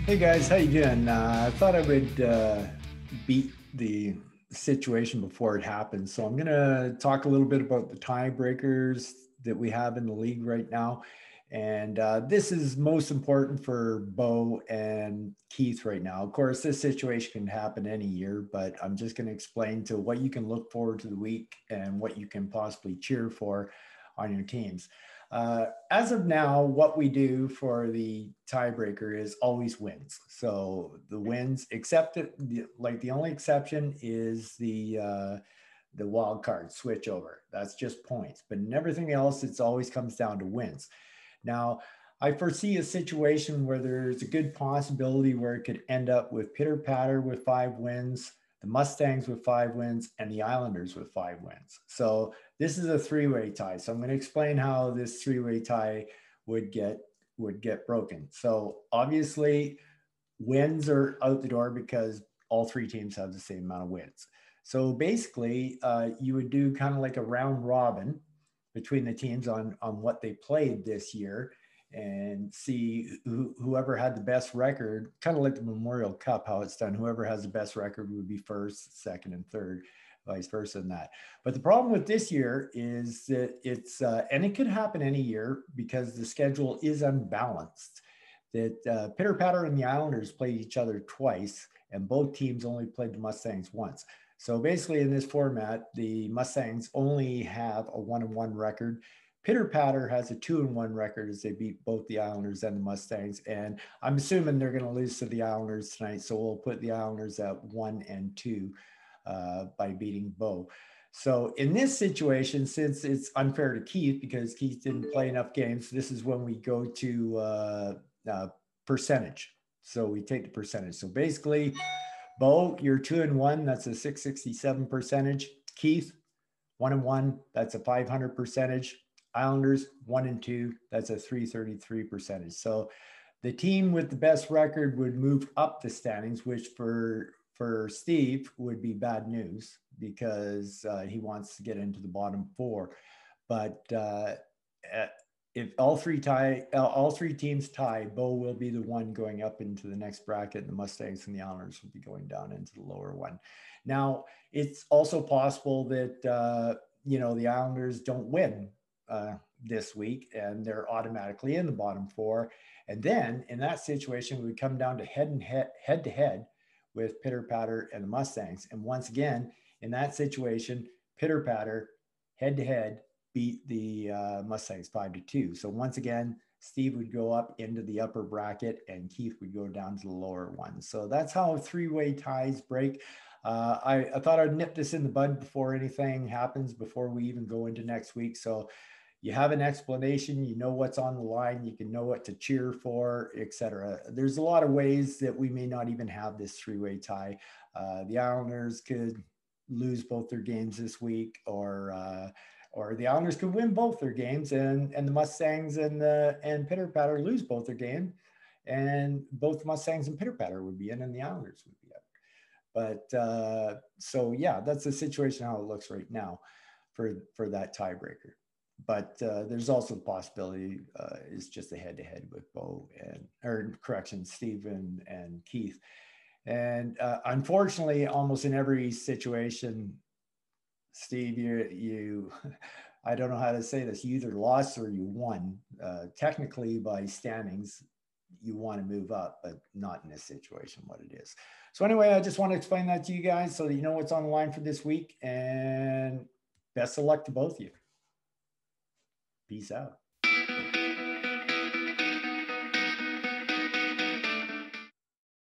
Hey guys, how you doing? I thought I would beat the situation before it happens. So I'm going to talk a little bit about the tiebreakers that we have in the league right now. And this is most important for Bo and Keith right now. Of course, this situation can happen any year, but I'm just going to explain to what you can look forward to the week and what you can possibly cheer for on your teams. As of now, what we do for the tiebreaker is always wins. So the wins, except that like the only exception is the wild card switch over. That's just points. But in everything else, it's always comes down to wins. Now, I foresee a situation where there's a good possibility where it could end up with pitter patter with 5 wins, the Mustangs with 5 wins, and the Islanders with 5 wins. So this is a three-way tie. So I'm going to explain how this three-way tie would get broken. So obviously, wins are out the door because all three teams have the same amount of wins. So basically, you would do kind of like a round robin between the teams on what they played this year and see whoever had the best record, kind of like the Memorial Cup, how it's done. Whoever has the best record would be first, second, and third, vice versa in that. But the problem with this year is that and it could happen any year because the schedule is unbalanced. That Pitter Patter and the Islanders played each other twice, and both teams only played the Mustangs once. So basically, in this format, the Mustangs only have a 1-1 record. Pitter Patter has a 2-1 record as they beat both the Islanders and the Mustangs. And I'm assuming they're going to lose to the Islanders tonight. So we'll put the Islanders at 1-2 by beating Bo. So in this situation, since it's unfair to Keith because Keith didn't play enough games, this is when we go to percentage. So we take the percentage. So basically, Bo, you're 2-1. That's a 667 percentage. Keith, 1-1. That's a 500 percentage. Islanders, 1-2. That's a 333 percentage. So the team with the best record would move up the standings, which for Steve would be bad news because he wants to get into the bottom four. But if all three teams tie, Bo will be the one going up into the next bracket, and the Mustangs and the Islanders will be going down into the lower one. Now, it's also possible that the Islanders don't win this week, and they're automatically in the bottom four. And then in that situation, we would come down to head to head with Pitter Patter and the Mustangs. And once again, in that situation, Pitter Patter head to head beat the Mustangs 5-2. So once again, Steve would go up into the upper bracket and Keith would go down to the lower one. So that's how three-way ties break. I thought I'd nip this in the bud before anything happens, before we even go into next week. So you have an explanation, you know what's on the line, you can know what to cheer for, etc. There's a lot of ways that we may not even have this three-way tie. The Islanders could lose both their games this week, or the Islanders could win both their games, and the Mustangs and Pitter Patter lose both their game, and both the Mustangs and Pitter Patter would be in, and the Islanders would be out. But so yeah, that's the situation how it looks right now for that tiebreaker. But there's also the possibility is just a head-to-head with Bo Steve and Keith. And unfortunately, almost in every situation, Steve, you I don't know how to say this. You either lost or you won. Technically, by standings, you want to move up, but not in this situation, what it is. So anyway, I just want to explain that to you guys so that you know what's on the line for this week. And best of luck to both of you. Peace out.